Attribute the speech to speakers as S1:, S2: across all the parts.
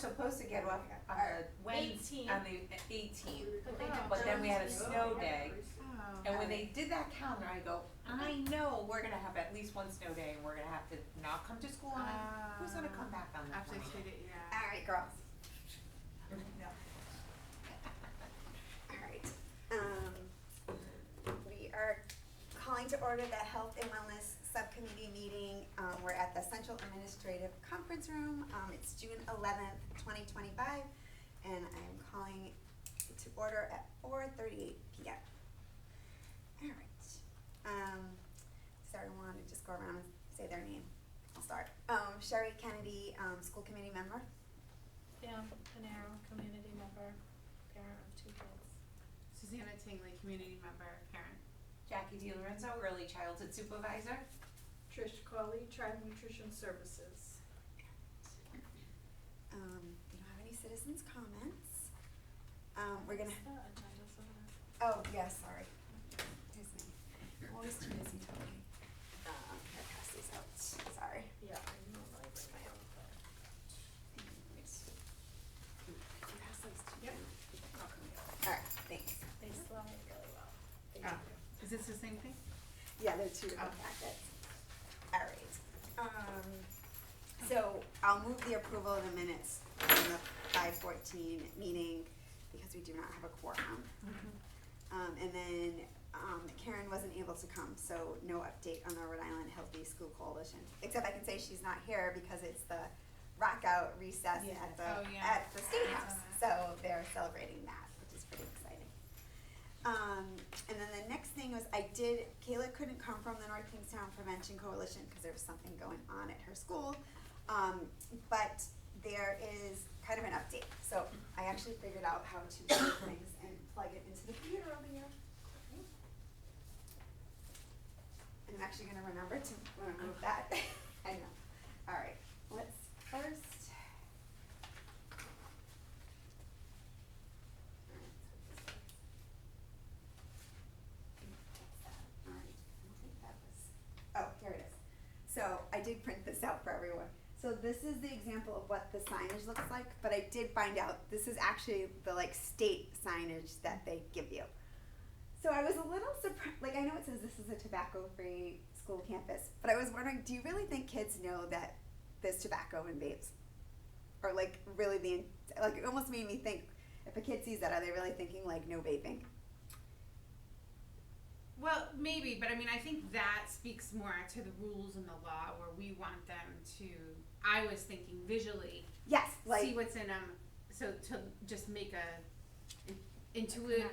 S1: supposed to get off on the Wednesday,
S2: 18th.
S1: on the 18th.
S2: But
S1: But then we had a
S2: Thursday.
S1: snow day.
S3: Oh.
S1: And when they did that calendar, I go, I know we're gonna have at least one snow day and we're gonna have to not come to school on it. Who's gonna come back on that
S3: After
S1: one?
S3: they treat it, yeah.
S4: Alright, girls. Alright, we are calling to order the Health and Wellness Subcommittee meeting. We're at the Central Administrative Conference Room. It's June 11th, 2025, and I'm calling to order at 4:38 p.m. Alright, does everyone just go around and say their name? I'll start. Sherry Kennedy, school committee member.
S2: Pam Panero, community member, parent of 2 kids.
S3: Susanna Tingley, community member, parent.
S1: Jackie DiLorenzo, early childhood supervisor.
S5: Trish Colley, Child Nutrition Services.
S4: We don't have any citizens' comments. We're gonna.
S2: What's the agenda for that?
S4: Oh, yes, sorry. Here's me. I'm always too busy talking. Here, pass these out. Sorry.
S2: Yeah, I normally bring my own, but
S4: Pass those to
S5: Yep.
S4: you. Alright, thanks.
S2: they slide really well. They
S3: Oh,
S2: do.
S3: is this the same thing?
S4: Yeah, they're two different
S3: Oh.
S4: packets. Alright. So I'll move the approval of the minutes from the 5:14 meeting because we do not have a quorum. And then Karen wasn't able to come, so no update on the Rhode Island Healthy School Coalition. Except I can say she's not here because it's the rock out recess
S1: Yeah.
S4: at the
S3: Oh, yeah.
S4: at the State
S3: I
S4: House.
S3: saw that.
S4: So they're celebrating that, which is pretty exciting. And then the next thing was Kayla couldn't come from the North Kingstown Prevention Coalition because there was something going on at her school. But there is kind of an update. So I actually figured out how to do things and plug it into the computer over here. And I'm actually gonna remember to remove that. I know. Alright, let's first. Oh, here it is. So I did print this out for everyone. So this is the example of what the signage looks like, but I did find out this is actually the state signage that they give you. So I was a little surprised, I know it says this is a tobacco-free school campus, but I was wondering, do you really think kids know that there's tobacco in vapes? Or really it almost made me think, if a kid sees that, are they really thinking no vaping?
S3: Well, maybe, but I mean, I think that speaks more to the rules and the law where we want them to, I was thinking visually,
S4: Yes,
S3: see what's in them, so to just make a intuitive,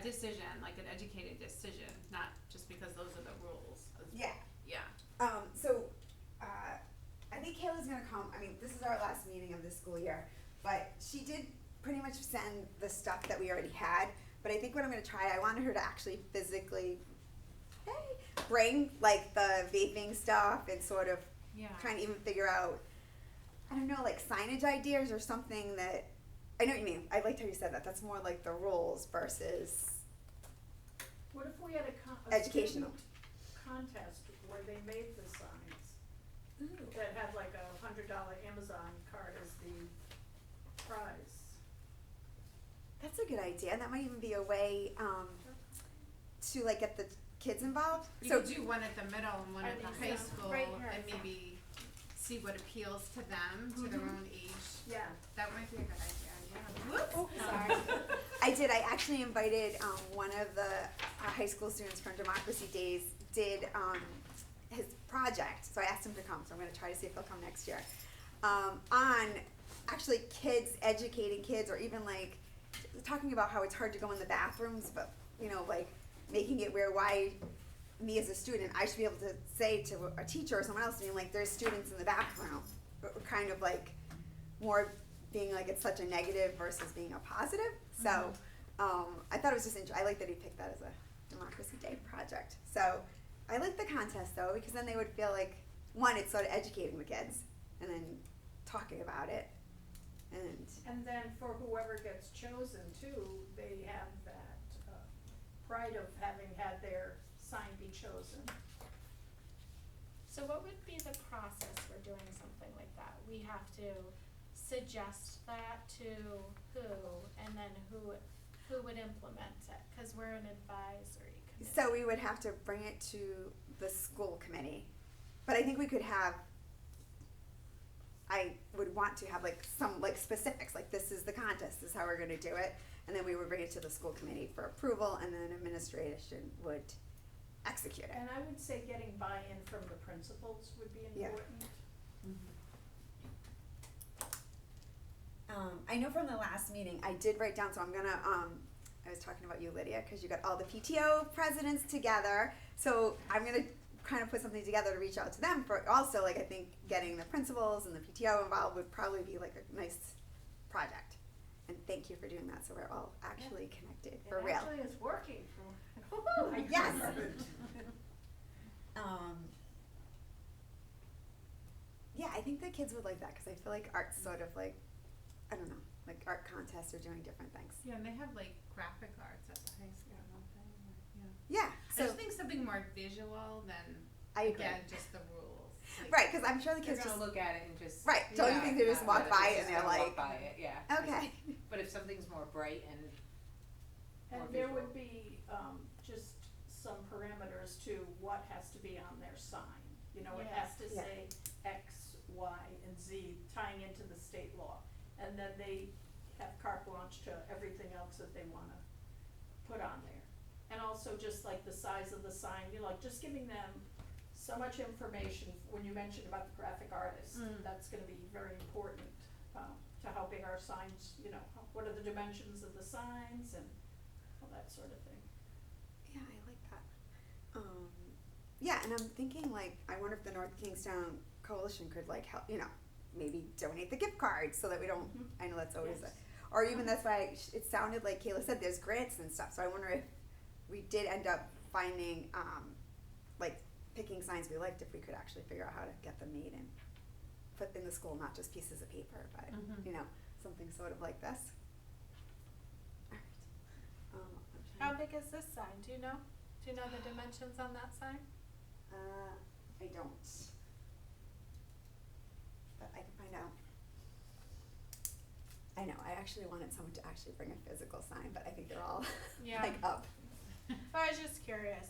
S3: decision, like an educated decision, not just because those are the rules.
S4: Yeah.
S3: Yeah.
S4: I think Kayla's gonna come. I mean, this is our last meeting of this school year, but she did pretty much send the stuff that we already had. But I think what I'm gonna try, I wanted her to actually physically, bring the vaping stuff and sort of trying to even figure out, I don't know, signage ideas or something that, I know what you mean. I liked how you said that. That's more like the rules versus
S5: What if we had a
S4: educational.
S5: student contest where they made the signs that had a $100 Amazon card as the prize?
S4: That's a good idea. And that might even be a way to get the kids involved.
S3: You
S4: So
S3: could do one at the middle and one
S2: I
S3: at the
S2: think
S3: high
S2: so.
S3: school
S2: Right here.
S3: and maybe see what appeals to them, to their own age.
S5: Yeah.
S3: That might be a good idea, yeah.
S4: Whoops.
S2: Oh, sorry.
S4: I actually invited one of the high school students from Democracy Days did his project. So I asked him to come. So I'm going to try to see if he'll come next year. On actually kids, educating kids, or even talking about how it's hard to go in the bathrooms, but making it why me as a student, I should be able to say to a teacher or someone else, there's students in the bathroom, but kind of more being it's such a negative versus being a positive. So I thought it was just interesting. I like that he picked that as a Democracy Day project. So I like the contest though, because then they would feel one, it's sort of educating the kids, and then talking about it,
S5: And then for whoever gets chosen too, they have that pride of having had their sign be chosen.
S2: So what would be the process for doing something like that? We have to suggest that to who, and then who would implement it? Cause we're an advisory committee.
S4: So we would have to bring it to the school committee, but I think we could have, I would want to have like some like specifics, like this is the contest, this is how we're gonna do it, and then we would bring it to the school committee for approval, and then administration would execute it.
S5: And I would say getting buy-in from the principals would be
S4: Yeah.
S5: important.
S4: I know from the last meeting, I did write down, so I'm gonna, I was talking about you, Lydia, cause you got all the PTO presidents together, so I'm gonna kind of put something together to reach out to them for also, like, I think getting the principals and the PTO involved would probably be like a nice project. And thank you for doing that, so we're all actually connected, for real.
S5: It actually is working for,
S4: Yes. Yeah, I think the kids would like that, cause I feel like art's sort of like, I don't know, like art contests are doing different things.
S3: Yeah, and they have like graphic arts at the high school, don't they? Or-
S4: Yeah,
S3: I
S4: so,
S3: just think something more visual than,
S4: I agree.
S3: again, just the rules. Like,
S4: Right, cause I'm sure the
S1: They're
S4: kids just,
S1: gonna look at it and just.
S4: right, don't you
S3: Yeah,
S4: think they just walk
S1: but
S4: by
S1: it's
S4: and
S1: just
S4: they're
S1: gonna
S4: like,
S1: walk by it, yeah.
S4: okay.
S1: But if something's more bright and
S5: and
S1: More
S5: there
S1: visual.
S5: would be, just some parameters to what has to be on their sign. You know, it has to
S4: Yeah.
S5: say X, Y, and Z tying into the state law. And then they have carte blanche to everything else that they wanna put on there. And also just like the size of the sign, you know, like just giving them so much information. When you mentioned about the graphic artist, that's gonna be very important, to how big our signs, you know, what are the dimensions of the signs and all that sort of thing.
S4: Yeah, I like that. Yeah, and I'm thinking like, I wonder if the North Kingstown Coalition could like help, you know, maybe donate the gift cards so that we don't, I know that's always
S5: Yes.
S4: or even that's why it sounded like Kayla said, there's grants and stuff, so I wonder if we did end up finding, like picking signs we liked, if we could actually figure out how to get them made and put in the school, not just pieces of paper, but, you know, something sort of like this. Alright. I'm
S2: How
S4: trying-
S2: big is this sign, do you know? Do you know the dimensions on that sign?
S4: I don't. But I can find out. I know, I actually wanted someone to actually bring a physical sign, but I think they're all
S2: Yeah.
S4: like up.
S2: I was just curious,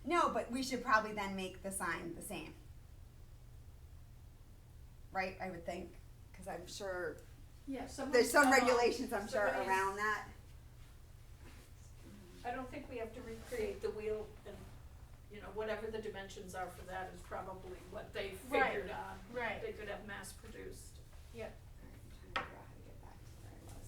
S4: No, but we should probably then make the sign the same. Right, I would think, cause I'm sure,
S5: Yeah,
S4: there's some regulations, I'm sure,
S5: somebody's-
S4: around that.
S5: I don't think we have to recreate the wheel and, you know, whatever the dimensions are for that is probably what they
S2: Right.
S5: figured on.
S2: Right.
S5: They could have mass produced.
S2: yep.
S4: Alright, I'm trying to figure out how to get back to where I was.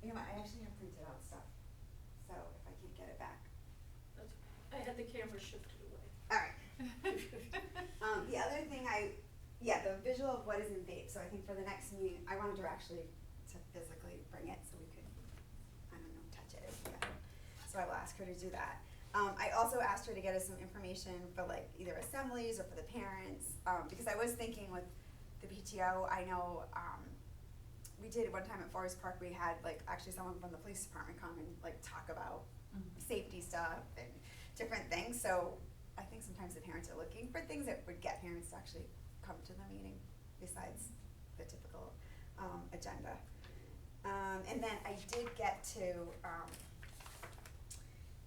S4: You know what, I actually have printed out stuff, so if I can't get it back.
S5: I had the camera shifted away.
S4: Alright. The other thing the visual of what is in vape, so I think for the next meeting, I wanted her actually to physically bring it so we could, I don't know, touch it together. So I will ask her to do that. I also asked her to get us some information for like either assemblies or for the parents, because I was thinking with the PTO, I know, we did one time at Forest Park, we had like actually someone from the police department come and like talk about safety stuff and different things, so I think sometimes the parents are looking for things that would get parents to actually come to the meeting besides the typical, agenda. And then I did get to,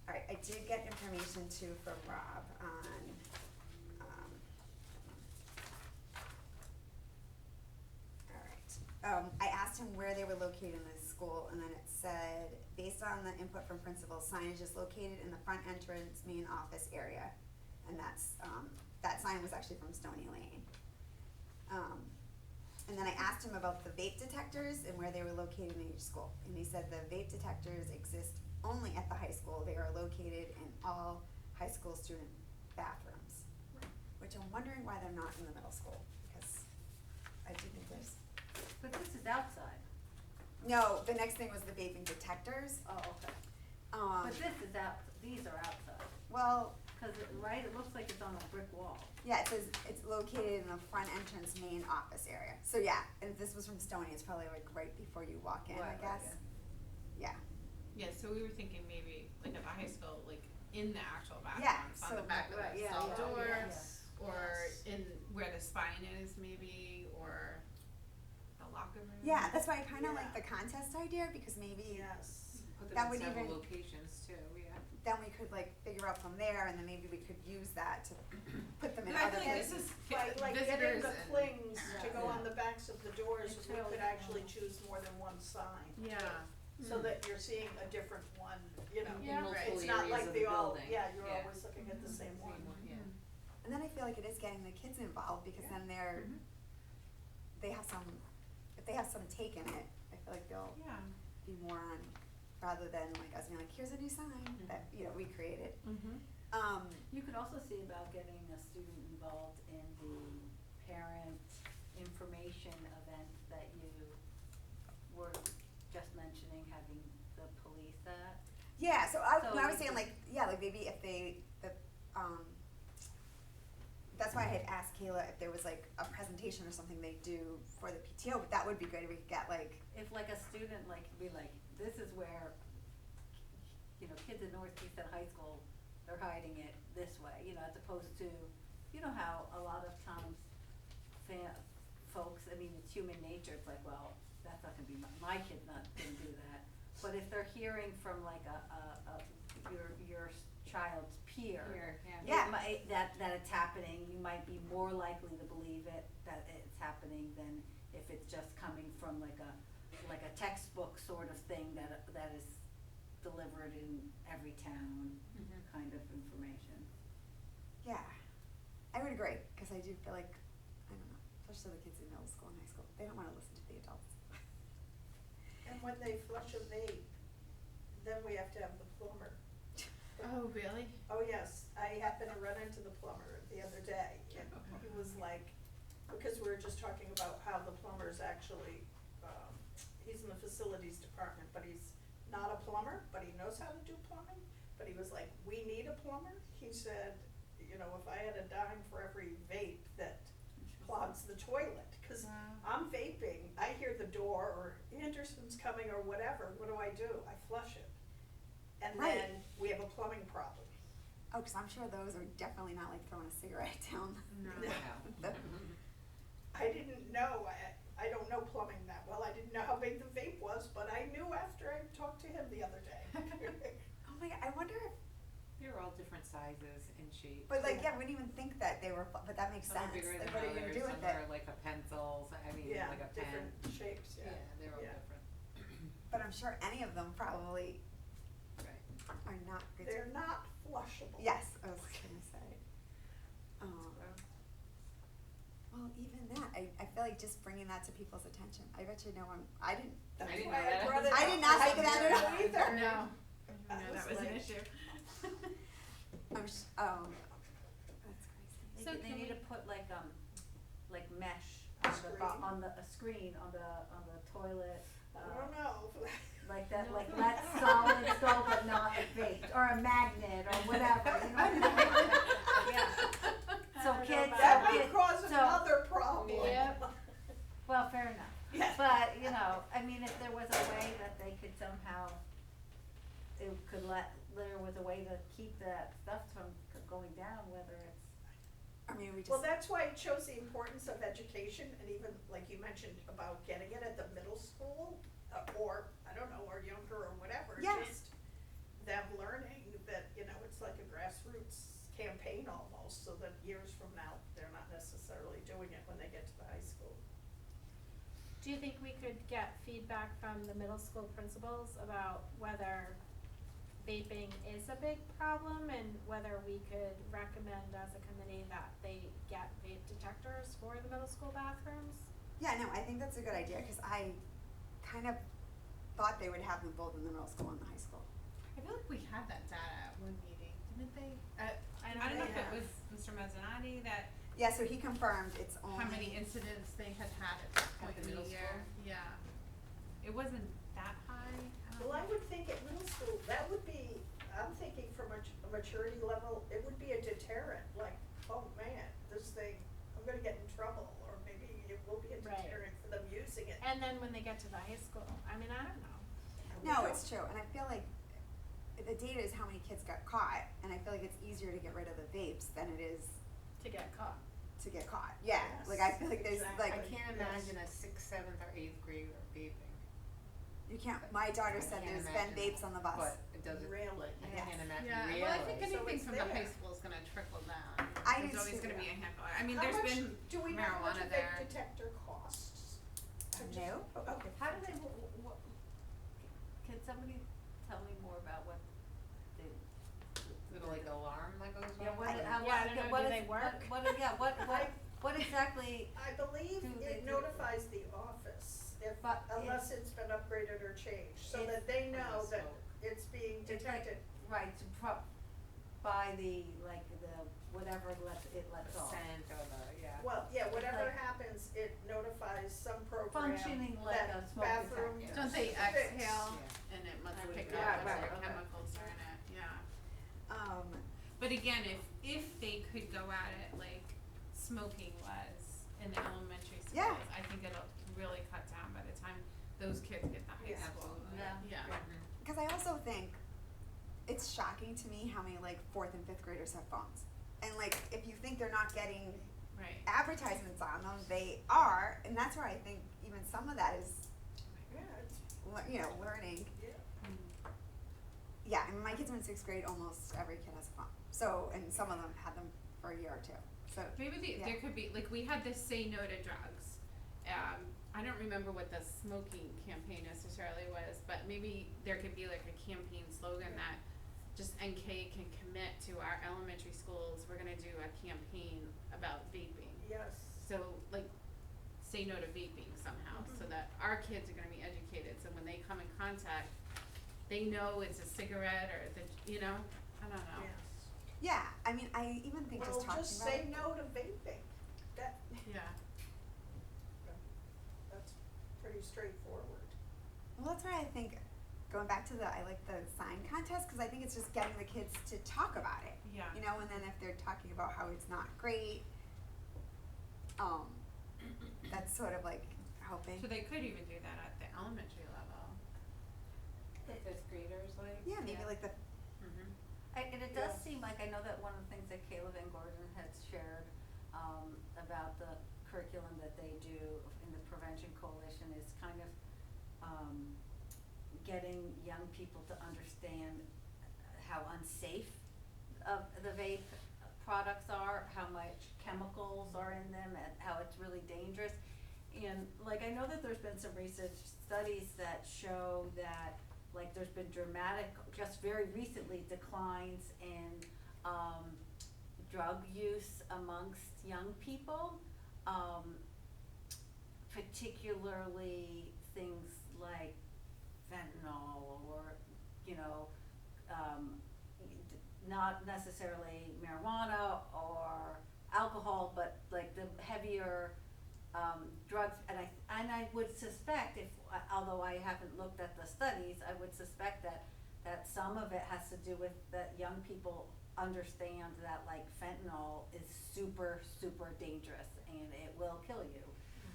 S4: alright, I did get information too from Rob on, I asked him where they were located in the school, and then it said, based on the input from principals, signage is located in the front entrance main office area. And that's, that sign was actually from Stony Lane. And then I asked him about the vape detectors and where they were located in each school. And he said the vape detectors exist only at the high school. They are located in all high school student bathrooms. Which I'm wondering why they're not in the middle school, because I do think there's,
S6: But this is outside.
S4: no, the next thing was the vaping detectors.
S6: Oh, okay.
S4: Um,
S6: But this is these are outside,
S4: well,
S6: cause right, it looks like it's on a brick wall.
S4: yeah, it says it's located in the front entrance main office area. So yeah, and if this was from Stony, it's probably like right before you walk in, I
S6: Right,
S4: guess. Yeah.
S3: Yeah, so we were thinking maybe like at the high school, like in the actual
S4: Yeah,
S3: bathrooms, on
S4: so-
S3: the back of
S6: Right,
S3: the
S6: yeah,
S3: stall
S6: yeah,
S3: door,
S6: yeah.
S3: or in where the spine is maybe, or the locker room.
S4: Yeah, that's why I kinda
S5: Yeah.
S4: like the contest idea, because maybe
S5: Yes.
S1: Put them
S4: That
S1: in
S4: would
S1: several
S4: even-
S1: locations too, yeah.
S4: then we could like figure out from there, and then maybe we could use that to put them in
S3: But I
S4: other
S3: feel like
S4: places.
S3: this is
S5: Like getting
S3: visitors
S5: the
S3: and
S5: clings to
S3: parents.
S5: go on the backs of the doors, we
S6: Until-
S5: could actually choose more than one sign.
S3: Yeah.
S5: So that you're seeing a different one, you know,
S3: Yeah, right.
S5: it's not like
S1: of
S5: the all,
S1: building.
S5: yeah, you're
S1: Yeah.
S5: always looking at the same one.
S1: Yeah.
S4: And then I feel like it is getting the kids involved, because then they're,
S3: Mhm.
S4: they have some, if they have some take in it, I feel like they'll
S3: Yeah.
S4: be more on, rather than like us being like, here's a new sign that, you know, we created.
S3: Mm-hmm.
S6: You could also see about getting a student involved in the parent information event that you were just mentioning, having the police at.
S4: Yeah, so
S6: So
S4: when I was
S6: we
S4: saying
S6: could-
S4: like, yeah, like maybe if they, that's why I had asked Kayla if there was like a presentation or something they do for the PTO, but that would be great if we could get like,
S6: If like a student like could be like, this is where, you know, kids in Northeast at high school, they're hiding it this way, you know, as opposed to, you know how a lot of times folks, I mean, it's human nature, it's like, well, that's not gonna be, my kid's not gonna do that. But if they're hearing from like your child's peer.
S4: Yeah.
S6: It might, that it's happening, you might be more likely to believe it, that it's happening than if it's just coming from like a textbook sort of thing that is delivered in every town kind of information.
S4: yeah, I would agree, cause I do feel like, I don't know, especially the kids in middle school and high school, they don't wanna listen to the adults.
S5: And when they flush a vape, then we have to have the plumber.
S3: Oh, really?
S5: Oh, yes, I happened to run into the plumber the other day, and he was like, because we were just talking about how the plumber's actually, he's in the facilities department, but he's not a plumber, but he knows how to do plumbing, but he was like, we need a plumber, he said, you know, if I had a dime for every vape that clogs the toilet, cause I'm vaping, I hear the door, or Anderson's coming, or whatever, what do? I flush it. And
S4: Right.
S5: then we have a plumbing problem.
S4: Oh, cause I'm sure those are definitely not like throwing a cigarette down.
S3: No.
S4: the-
S5: I didn't know, I don't know plumbing that well, I didn't know how big the vape was, but I knew after I talked to him the other day.
S4: Oh my god, I wonder if,
S1: They're all different sizes and shapes.
S4: but like, yeah, I wouldn't even think that they were, but that makes
S1: Some
S4: sense,
S1: are bigger
S4: like
S1: than
S4: what are you gonna
S1: others,
S4: do with
S1: some
S4: it?
S1: are like a pencil, I mean,
S5: Yeah,
S1: like a pen.
S5: different shapes, yeah.
S1: They're all
S5: Yeah.
S1: different.
S4: But I'm sure any of them probably
S1: Right.
S4: are not good.
S5: They're not flushable.
S4: Yes, I was gonna say. Well, even that, I feel like just bringing that to people's attention, I bet you no one, I didn't,
S5: That's
S1: I didn't
S5: why
S1: know that.
S5: I brought it
S4: I
S5: up.
S4: did not think of that
S5: didn't
S4: at all.
S5: know either.
S3: No.
S5: I
S3: No,
S5: was
S3: that was an
S5: like-
S3: issue.
S4: that's crazy.
S2: So
S6: They
S2: can
S6: need
S2: we-
S6: to put like mesh
S5: Screen?
S6: on the screen, on the toilet,
S5: I don't know.
S6: like that,
S2: No.
S6: like that's solid stone but not a vape, or a magnet, or whatever, you know what I mean? Yeah. So
S2: I don't know
S6: kids,
S2: about
S5: That
S6: so
S5: would
S6: kids,
S5: cause
S6: so-
S5: another problem.
S2: Yep.
S6: well, fair enough.
S5: Yeah.
S6: But, you know, I mean, if there was a way that they could somehow, there was a way to keep that stuff from going down, whether it's,
S4: I mean, we just.
S5: Well, that's why it shows the importance of education, and even, like you mentioned, about getting it at the middle school, or, I don't know, or younger, or whatever.
S4: Yeah.
S5: Just them learning that, you know, it's like a grassroots campaign almost, so that years from now, they're not necessarily doing it when they get to the high school.
S2: Do you think we could get feedback from the middle school principals about whether vaping is a big problem and whether we could recommend as a committee that they get vape detectors for the middle school bathrooms?
S4: Yeah, no, I think that's a good idea, cause I kind of thought they would have them both in the middle school and the high school.
S3: I feel like we had that data at one meeting, didn't Didn't they,
S2: I
S3: I don't know if
S5: Yeah.
S3: it was Mr. Mazzanotti that,
S4: Yeah, so he confirmed it's only.
S3: how many incidents they had at this point
S1: the
S3: in the
S1: middle
S3: year, yeah. It wasn't that high, I don't
S5: Well, I
S3: know.
S5: would think at middle school, that would be, I'm thinking from a maturity level, it would be a deterrent, like, oh man, this thing, I'm gonna get in trouble, or maybe it will be a
S2: Right.
S5: deterrent for them using it.
S2: And then when they get to the high school, I mean, I don't know.
S4: No, it's true, and I feel like the data is how many kids got caught, and I feel like it's easier to get rid of the vapes than it is
S2: To get caught.
S4: to get caught. Yeah,
S5: Yes,
S4: like I feel like there's
S5: exactly.
S1: I
S4: like
S1: can't
S5: Yes.
S1: imagine a sixth, seventh, or eighth grader vaping,
S4: you can't. My daughter
S1: I
S4: said
S1: can't
S4: there's been
S1: imagine,
S4: vapes on the bus.
S1: but it doesn't,
S5: Really?
S1: I
S4: Yes.
S1: can't imagine
S3: Yeah,
S1: really.
S3: well, I think
S5: So
S3: anything
S5: it's
S3: from the high
S5: there.
S3: school is gonna trickle down.
S4: I
S3: There's
S4: do
S3: always
S4: too.
S3: gonna be a handful, I mean,
S5: How
S3: there's
S5: much-
S3: been
S5: do we know how much a
S3: marijuana
S5: vape
S3: there.
S5: detector costs?
S4: No.
S5: Oh, okay.
S6: How do they, can somebody tell me more about what they?
S1: Little like alarm that goes off.
S6: Yeah, what,
S4: I don't
S6: how,
S2: know. Yeah, I don't know,
S6: what
S2: do
S6: is-
S2: they work?
S6: What exactly,
S5: I believe
S6: Do they
S5: it
S6: do-
S5: notifies the office if,
S6: But
S5: unless it's been upgraded or changed, so
S6: It's-
S5: that they
S1: Or the
S5: know that
S1: smoke.
S5: it's being
S6: It's like-
S5: detected.
S6: right, to by the, like, the, whatever it lets
S1: The
S6: off.
S1: scent or the, yeah.
S5: Well, yeah, whatever
S6: like-
S5: happens, it notifies some program
S6: Functioning like
S5: that
S6: a smoke
S5: bathroom
S6: detector.
S3: Don't they
S5: fix.
S3: exhale
S1: Yeah.
S3: and it must
S1: I would
S3: pick
S1: agree.
S3: up
S6: Right,
S3: whatever
S6: right, okay.
S3: chemicals are in it, yeah.
S4: But
S3: again, if they could go at it like smoking was in the elementary schools,
S4: Yeah.
S3: I think it'll really cut down by the time those kids get to high
S5: Yeah.
S3: school.
S6: Absolutely.
S3: Yeah.
S4: because I also think it's shocking to me how many like 4th and 5th graders have phones, and like if you think they're not getting
S3: Right.
S4: advertisements on them, they are, and that's where I think even some of that is,
S5: Yeah, it's,
S4: learning.
S5: yeah.
S4: Yeah, I mean, my kids are in 6th grade, almost every kid has a phone. So, and some of them had them for a year or two. So,
S3: Maybe
S4: Yeah.
S3: there could be, like, we had this say no to drugs. I don't remember what the smoking campaign necessarily was, but maybe there could be like a campaign slogan that just NK can commit to our elementary schools, we're gonna do a campaign about vaping.
S5: Yes.
S3: So like, say no to vaping somehow, so that our kids are gonna be educated, so when they come in contact, they know it's a cigarette or the, I don't know.
S5: Yes.
S4: yeah, I mean, I even think
S5: Well,
S4: just talking
S5: just
S4: about
S5: say
S4: it.
S5: no to vaping.
S3: Yeah.
S5: That's pretty straightforward.
S4: Well, that's why I think going back to I like the sign contest because I think it's just getting the kids to talk about it.
S3: Yeah.
S4: And then if they're talking about how it's not great, that's sort of like helping.
S3: So they could even do that at the elementary level.
S1: The fifth graders, like.
S4: Yeah, maybe like the.
S3: Mm-hmm.
S6: And it does
S5: Yeah.
S6: seem like, I know that one of the things that Kayla Van Gordon had shared, about the curriculum that they do in the Prevention Coalition is kind of, getting young people to understand how unsafe the vape products are, how much chemicals are in them, and how it's really dangerous. And like, I know that there's been some research studies that show that, like, there's been dramatic, just very recently, declines in, drug use amongst young people, particularly things like fentanyl or, not necessarily marijuana or alcohol, but like the heavier, drugs, and I would suspect although I haven't looked at the studies, I would suspect that some of it has to do with that young people understand that like fentanyl is super, super dangerous and it will kill you,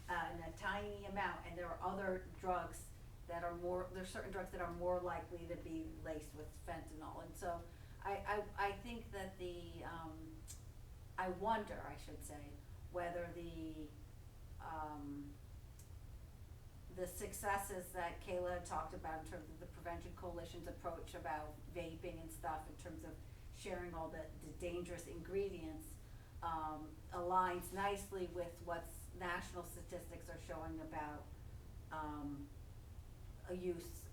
S6: in a tiny amount, and there are other drugs that are there's certain drugs that are more likely to be laced with fentanyl, and so I think that I wonder, I should say, whether the successes that Kayla talked about in terms of the Prevention Coalition's approach about vaping and stuff, in terms of sharing all the dangerous ingredients, aligns nicely with what national statistics are showing about a use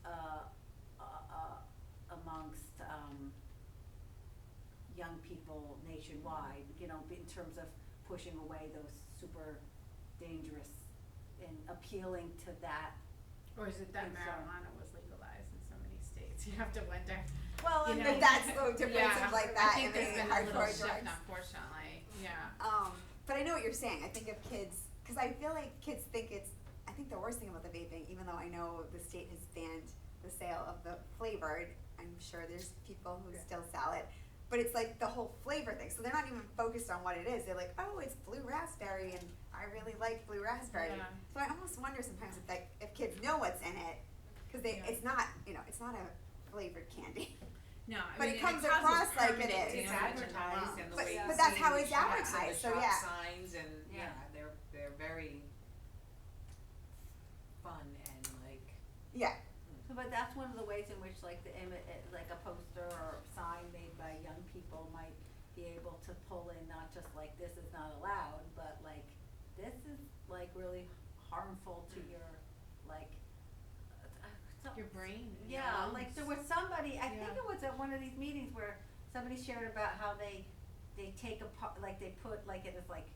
S6: amongst young people nationwide, in terms of pushing away those super dangerous and appealing to that.
S3: Or is it that
S6: Concern.
S3: marijuana was legalized in so many states? You have to wonder.
S6: Well,
S3: You
S6: and
S3: know?
S4: If that's the difference
S3: Yeah,
S4: of like
S3: I
S4: that
S3: think
S4: and
S3: there's
S4: the
S3: been a little
S4: hardcore
S3: shift,
S4: drugs.
S3: unfortunately, yeah.
S4: But I know what you're saying. I think if kids, because I feel like kids think it's, I think the worst thing about the vaping, even though I know the state has banned the sale of the flavored, I'm sure there's people who still sell it, but it's like the whole flavor thing. So they're not even focused on what it is. They're like, oh, it's blue raspberry, and I really like blue raspberry.
S3: Yeah.
S4: So I almost wonder sometimes if kids know what's in it, because
S3: Yeah.
S4: it's not, it's not a flavored candy.
S3: No, I
S4: But
S3: mean,
S4: it comes
S3: causes
S4: across like it
S3: permanent
S4: is.
S1: It's
S3: damage in the
S1: advertised
S3: lungs.
S1: and the
S4: But-
S1: way you
S4: but that's
S1: see
S4: how
S1: the
S4: it's
S1: shops and
S4: advertised,
S1: the
S4: so
S1: shop
S4: yeah.
S1: signs and,
S6: Yeah.
S1: they're very fun and like,
S4: Yeah.
S6: So, but that's one of the ways in which like like a poster or sign made by young people might be able to pull in not just like this is not allowed, but like this is like really harmful to your like
S3: Your brain. your
S6: yeah,
S3: lungs.
S6: like there was somebody, I think
S3: Yeah.
S6: it was at one of these meetings where somebody shared about how they take apart, like they put like it as like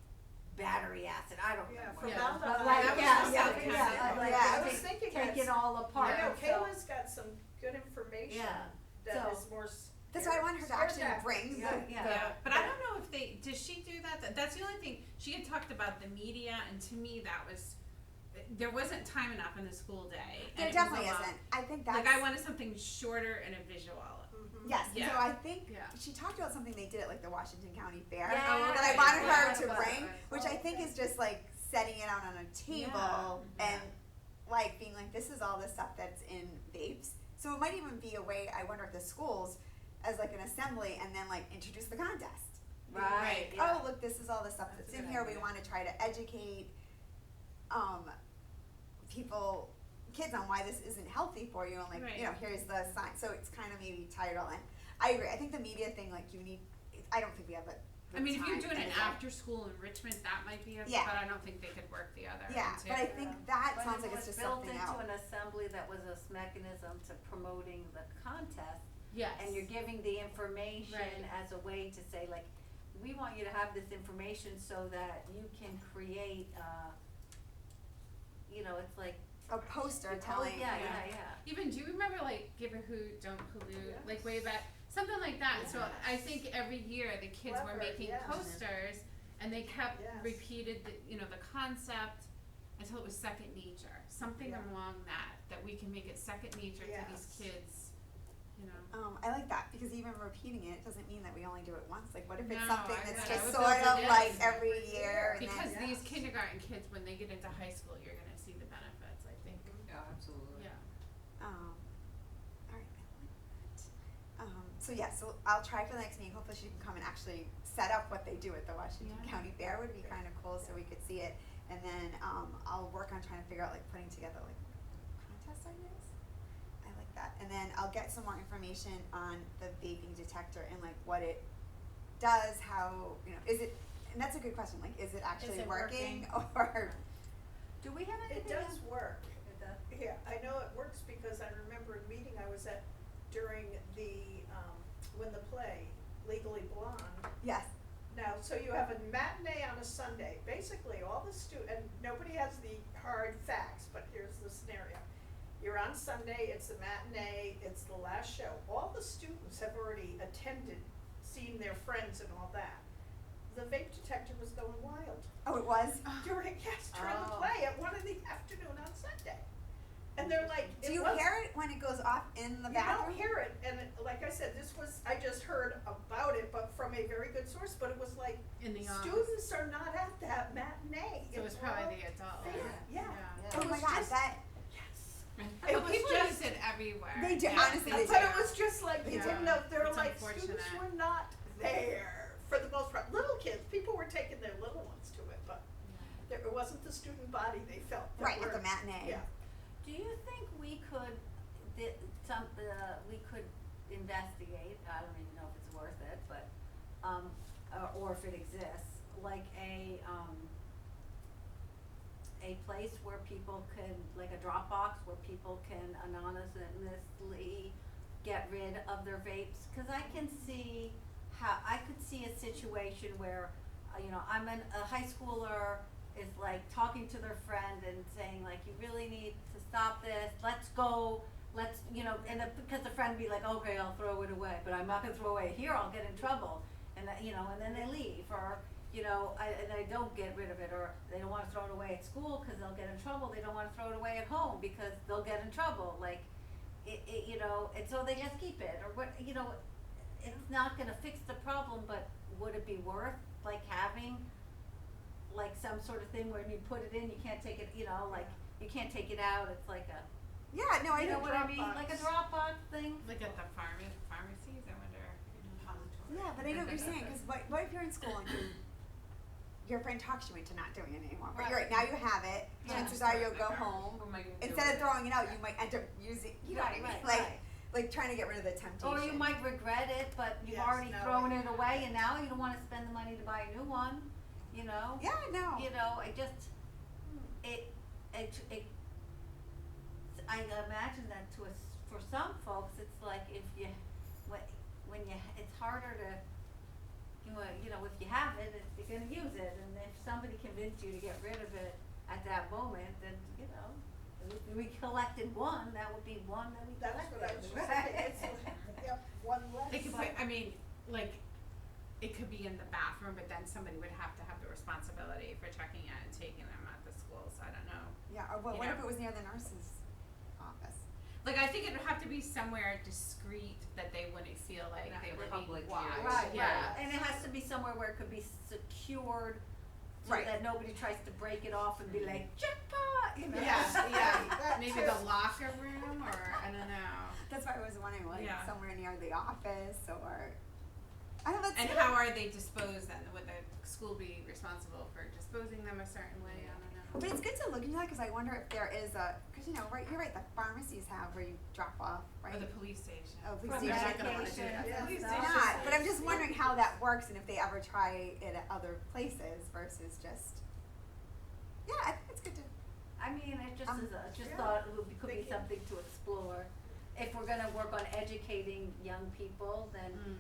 S6: battery acid, I don't
S5: Yeah,
S6: remember.
S5: from
S3: Yeah.
S5: now on,
S6: But
S5: I
S6: like,
S5: was
S6: yeah,
S5: just
S6: yeah,
S5: thinking
S6: yeah,
S5: that,
S6: like,
S4: Yeah.
S5: I was
S6: take-
S5: thinking
S6: take
S5: that's-
S6: it all apart.
S5: I know
S6: so-
S5: Kayla's got some good information
S6: Yeah.
S5: that
S6: So-
S5: is more.
S4: That's why I want her to actually bring
S6: Yeah,
S4: the,
S3: Yeah, but I don't know if does she do that? That's the only thing, she had talked about the media, and to me that was, there wasn't time enough in the school day. and
S4: there
S3: it was
S4: definitely
S3: a lot.
S4: isn't. I think that's.
S3: Like, I wanted something shorter and a visual.
S4: Yes,
S3: Yeah.
S4: so I think
S3: Yeah.
S4: she talked about something they did at like the Washington County Fair
S6: Yeah.
S3: Oh,
S4: that I
S3: okay.
S4: wanted her
S3: Yeah.
S4: to
S3: Right,
S4: bring,
S3: right.
S4: which I think is just like setting it out on a table
S3: Yeah.
S4: and like being like, this is all the stuff that's in vapes. So it might even be a way, I wonder if the schools, as like an assembly, and then like introduce the contest.
S6: Right, yeah.
S4: Oh, look, this is all the stuff
S3: That's
S4: that's
S3: a
S4: in
S3: good
S4: here. We
S3: idea.
S4: want to try to educate people, kids, on why this isn't healthy for you, and like,
S3: Right.
S4: here's the sign. So it's kind of maybe tie it all in. I agree. I think the media thing, like, you need. I don't think we have
S3: I mean, if you're doing
S4: an
S3: an after-school enrichment, that might be it,
S4: Yeah.
S3: but I don't think they could work the other.
S4: Yeah,
S3: too.
S4: but I think that
S6: But
S4: sounds
S6: if
S4: like
S6: it
S4: it's
S6: was
S4: just something
S6: built
S4: else.
S6: into an assembly that was a mechanism to promoting the contest,
S3: Yes.
S6: and you're giving the information
S3: Right.
S6: as a way to say like, we want you to have this information so that you can create, it's like.
S4: A poster
S6: Oh,
S4: telling.
S6: yeah.
S3: Even, do you remember like Give a Hoot, Don't Pollute, like way back, something like that. So I think every year the kids were
S5: Clever,
S3: making
S5: yes.
S3: posters, and they kept
S5: Yes.
S3: repeated the concept until it was second nature, something
S5: Yeah.
S3: along that we can make it second nature to these
S5: Yes.
S3: kids,
S4: I like that because even repeating it doesn't mean that we only do it once. Like, what if it's
S3: No,
S4: something
S3: I
S4: that's
S3: know.
S4: just
S3: I would
S4: sort
S3: build
S4: of
S3: it in.
S4: like every year, and
S3: Because
S4: then
S3: these kindergarten kids, when they get into high school, you're gonna see the benefits, I think.
S1: yeah, absolutely.
S3: Yeah.
S4: all right. So yeah, so I'll try for the next meeting. Hopefully, she can come and actually set up what they do at the Washington
S3: Yeah.
S4: County Fair. Would be kind of cool, so we could see it. And then I'll work on trying to figure out like putting together like contest ideas. I like that. And then I'll get some more information on the vaping detector and like what it does, how is it? And that's a good question. Like, is it actually
S2: it
S4: working or?
S6: Do we have anything?
S5: It does work.
S6: It does.
S5: Yeah, I know it works because I remember a meeting I was at during when the play Legally Blonde.
S4: Yes.
S5: Now, so you have a matinee on a Sunday. Basically, all the and nobody has the hard facts, but here's the scenario. You're on Sunday, it's a matinee, it's the last show. All the students have already attended, seen their friends and all that. The vape detector was going wild
S4: Oh, it was.
S5: during the
S6: Oh.
S5: play at 1 PM on Sunday. And they're like,
S4: Do you hear it when it goes off in the
S5: You
S4: bathroom?
S5: don't hear it, and like I said, I just heard about it, but from a very good source, but it was like,
S3: In the office.
S5: students are not at that matinee.
S3: So it was probably the adult.
S5: Yeah.
S4: Oh
S5: It
S4: my
S5: was
S4: God,
S5: just-
S4: that
S5: Yes.
S3: But
S5: It was
S3: people
S5: just-
S3: use it everywhere.
S4: They do,
S3: Yeah.
S4: honestly, they
S5: But
S4: do.
S5: it was just like, you
S3: Yeah.
S5: didn't know, they were
S3: It's
S5: like, students
S3: unfortunate.
S5: were not there for the most part. Little kids, people were taking their little ones to it, but it wasn't the student body they felt. that
S4: right
S5: were-
S4: at the matinee.
S5: Yeah.
S6: Do you think we could, we could investigate, I don't even know if it's worth it, but, or if it exists, like a place where people can, like a Dropbox where people can anonymously get rid of their vapes? Cause I could see a situation where, I'm a high schooler is like talking to their friend and saying like, you really need to stop this, let's go let's, because the friend would be like, okay, I'll throw it away, but I'm not gonna throw it away here, I'll get in trouble. And that, and then they leave, or, and they don't get rid of it, or they don't wanna throw it away at school, cause they'll get in trouble, they don't wanna throw it away at home, because they'll get in trouble, like, and so they just keep it, or what, it's not gonna fix the problem, but would it be worth, like, having, like, some sort of thing where when you put it in, you can't take it, like, you can't take it out, it's like a,
S4: Yeah, no, I
S6: you know
S4: know
S6: what I mean, like a Dropbox thing.
S3: Like at the pharmacies, I wonder.
S4: Yeah, but I know what you're saying, cause what if you're in school and your friend talks you into not doing it anymore, but you're right, now you have it,
S6: Yeah.
S4: chances are you'll go home,
S1: Who am I gonna do
S4: instead of
S1: it?
S4: throwing it out, you might end up using, you know what I mean, like trying to get rid of the temptation.
S6: Or you might regret it, but you've
S5: Yes,
S6: already
S5: now
S6: thrown
S5: we
S6: it
S5: have
S6: away,
S5: it.
S6: and now you don't wanna spend the money to buy a new one,
S4: Yeah, no.
S6: I just, I imagine that for some folks, it's like if you, when you, it's harder to, if you have it, you're gonna use it, and if somebody convinced you to get rid of it at that moment, then, if we collected one, that would be one that we
S5: That's
S6: collected.
S5: what I was just saying, it's, yep, one less.
S3: It could be, I mean, like, it could be in the bathroom, but then somebody would have to have the responsibility for checking it and taking them at the school, so I don't know.
S4: Yeah, or what
S3: You
S4: if
S3: know.
S4: it was near the nurse's office?
S3: Like, I think it would have to be somewhere discreet that they wouldn't feel like
S1: Not
S3: they were
S1: public
S3: being watched.
S1: view.
S6: Right,
S3: Yeah.
S6: right, and it has to be somewhere where it could be secured, so
S4: Right.
S6: that nobody tries to break it off and be like, jackpot,
S3: Yeah, yeah,
S5: That
S3: maybe
S5: too.
S3: the locker room, or, I don't know.
S4: That's why I was wondering, like,
S3: Yeah.
S4: somewhere near the office, or, I don't know, that's.
S3: And how are they disposed then? Would the school be responsible for disposing them a certain way? I don't know.
S4: But it's good to look into that, cause I wonder if there is cause right, you're right, the pharmacies have where you drop off, right?
S3: Or the police station.
S4: Oh, police
S6: From
S4: station.
S3: They're not gonna wanna do
S6: medication,
S3: that.
S5: yeah.
S3: Police
S5: It's
S3: station.
S4: Not, but I'm just wondering how that works and if they ever try it at other places versus just, yeah, I think it's good to,
S6: I mean, it just is just
S5: Yeah.
S6: thought it could be
S5: Thinking.
S6: something to explore. If we're gonna work on educating young people, then,
S3: Mm.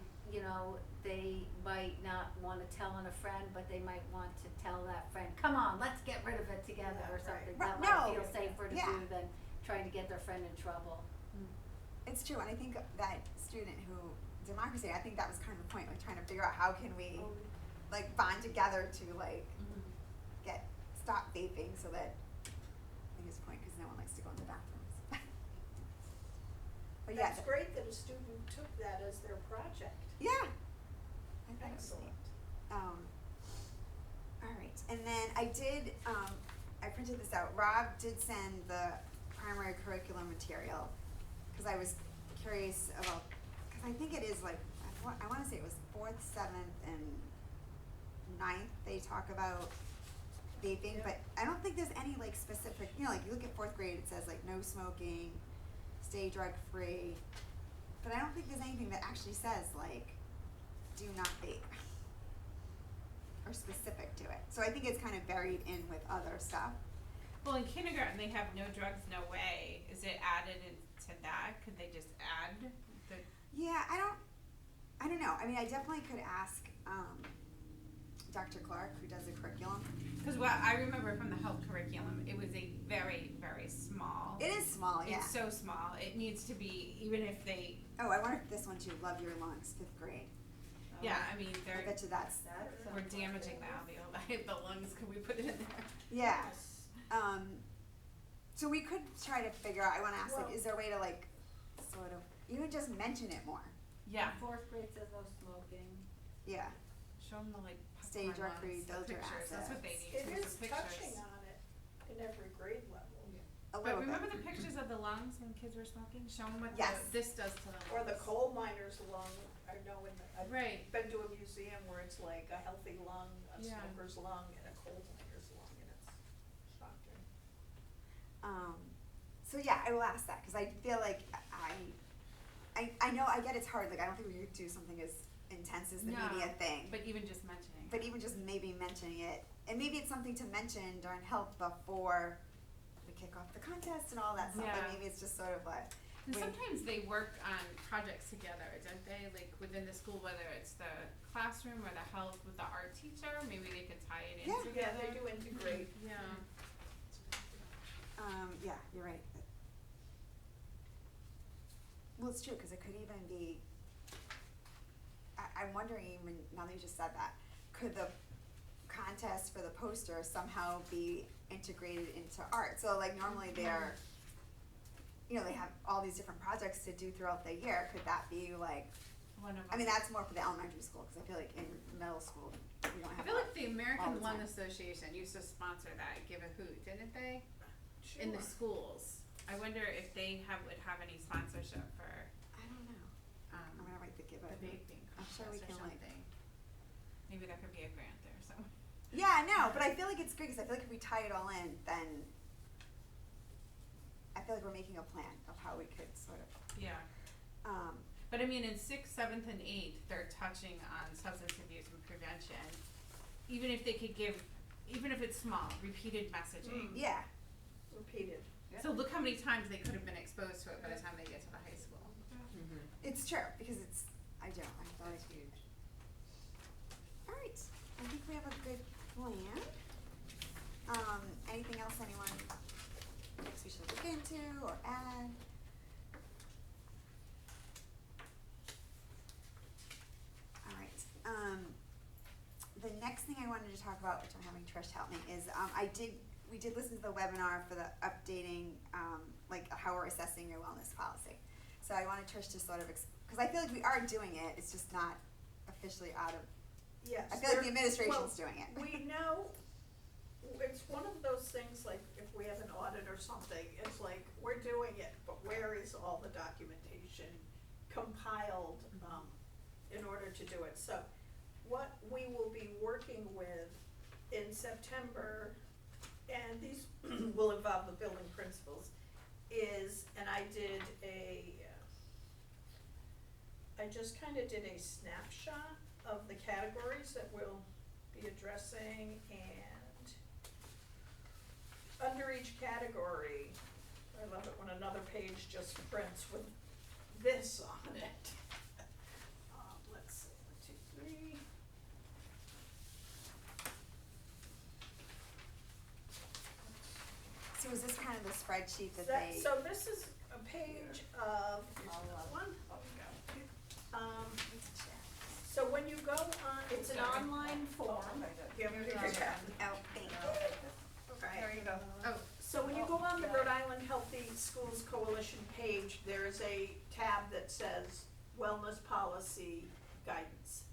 S6: they might not wanna tell on a friend, but they might want to tell that friend, come on, let's get rid of it together,
S5: Yeah,
S6: or something.
S4: right.
S6: That might
S4: No.
S6: feel safer to
S4: Yeah.
S6: do than trying to get their friend in trouble.
S4: it's true, and I think that student who, democracy, I think that was kind of the point, like trying to figure out how can we, like, bond together to, like, stop vaping so that, I think it's the point, cause no one likes to go in the bathrooms. But yeah,
S5: That's great that a student took that as their project.
S4: yeah. I thought it was
S5: Excellent.
S4: neat. Alright, and then I did, I printed this out, Rob did send the primary curriculum material, cause I was curious about, cause I think it is like, I wanna say it was 4th, 7th, and 9th, they talk about vaping,
S5: Yeah.
S4: but I don't think there's any like specific, like you look at 4th grade, it says like no smoking, stay drug free, but I don't think there's anything that actually says like, do not vape. Or specific to it, so I think it's kind of buried in with other stuff.
S3: Well, in kindergarten, they have no drugs, no way. Is it added into that? Could they just add the?
S4: Yeah, I don't know, I mean, I definitely could ask, Dr. Clark, who does the curriculum.
S3: Because what I remember from the health curriculum, it was a very, very small.
S4: It is small, yeah.
S3: It's so small. It needs to be, even if they,
S4: Oh, I wonder if this one too, love your lungs, 5th grade.
S3: yeah, I mean,
S4: I
S3: they're,
S4: bet you that's,
S3: we're damaging the alveoli, the lungs. Can we put it in there?
S4: yeah. So we could try to figure out, I wanna ask, like,
S5: Well-
S4: is there a way to like, sort of, even just mention it more?
S3: Yeah.
S6: 4th grade says no smoking.
S4: Yeah.
S3: Show them the like.
S4: Stay
S3: popcorn
S4: drug-free,
S3: ones, the
S4: build your
S3: pictures. That's what they
S4: assets.
S3: need.
S5: It
S3: Here's
S5: is
S3: the pictures.
S5: touching on it in every grade level.
S4: A
S3: But
S4: little bit.
S3: remember the pictures of the lungs when kids were smoking? Show them what
S4: Yes.
S3: this does to the lungs.
S5: Or the coal miners lung, I know I've
S3: Right.
S5: been to a museum where it's like a healthy lung, a
S3: Yeah.
S5: smoker's lung, and a coal miner's lung, and it's shocking.
S4: So yeah, I will ask that, cause I feel like I know, I get it's hard, like, I don't think we could do something as intense as the
S3: No,
S4: media thing.
S3: But even just mentioning.
S4: But even just maybe mentioning it, and maybe it's something to mention during health before we kick off the contest and all that stuff,
S3: Yeah.
S4: like maybe it's just sort of like.
S3: And
S4: when-
S3: sometimes they work on projects together, don't they? Like within the school, whether it's the classroom or the health with the art teacher, maybe they could tie it in
S4: Yeah.
S5: Yeah,
S3: together.
S5: they do integrate.
S3: Yeah.
S4: Yeah, you're right. well, it's true, cause it could even be, I'm wondering even, now that you just said that, could the contest for the poster somehow be integrated into art? So like normally they're, you know, they have all these different projects to do throughout the year, could that be like,
S3: One of
S4: I mean,
S3: them.
S4: that's more for the elementary school, cause I feel like in middle school, we don't
S3: I
S4: have
S3: feel
S4: that.
S3: like the
S4: all
S3: American
S4: the
S3: Lung
S4: time.
S3: Association used to sponsor that, give a hoot, didn't they?
S5: Sure.
S3: In the schools. I wonder if they would have any sponsorship for,
S4: I don't know, I'm gonna write the give
S3: the
S4: it.
S3: vaping
S4: I'm sure we
S3: contest or
S4: can, like-
S3: something. Maybe that could be a grant there, so.
S4: Yeah, no, but I feel like it's great, cause I feel like if we tie it all in, then I feel like we're making a plan of how we could sort of,
S3: Yeah. But I mean, in 6th, 7th, and 8th, they're touching on substance abuse and prevention. Even if they could give, even if it's small, repeated messaging.
S4: yeah,
S5: Repeated.
S3: So look how many times they could have been exposed to it by the time they get to the high school.
S4: it's true, because it's, I feel like,
S3: huge.
S4: alright, I think we have a good plan. Anything else anyone thinks we should look into or add? Alright, the next thing I wanted to talk about, which I'm having Trish help me, is, we did listen to the webinar for the updating, like how we're assessing your wellness policy. So I wanted Trish to sort of, cause I feel like we are doing it, it's just not officially out of,
S5: Yes.
S4: I feel like the
S5: we're-
S4: administration's
S5: well,
S4: doing it.
S5: We know, it's one of those things, like, if we have an audit or something, it's like, we're doing it, but where is all the documentation compiled, in order to do it? So, what we will be working with in September, and these will involve the building principals, is, and I did I just kinda did a snapshot of the categories that we'll be addressing, and under each category, I love it when another page just prints with this on it. Let's see, 1, 2, 3.
S4: So is this kind of the spreadsheet that
S5: That-
S4: they?
S5: So this is a page of, here's
S6: All
S5: another
S6: of
S5: one.
S6: Oh, we go.
S5: So when you go on, it's an online form. You have
S3: Here's
S5: your
S3: another
S5: tab.
S4: Oh, thank you.
S5: Okay.
S6: There you go.
S3: Oh,
S5: So when you go on the Rhode Island Healthy Schools Coalition page, there's a tab that says Wellness Policy Guidance.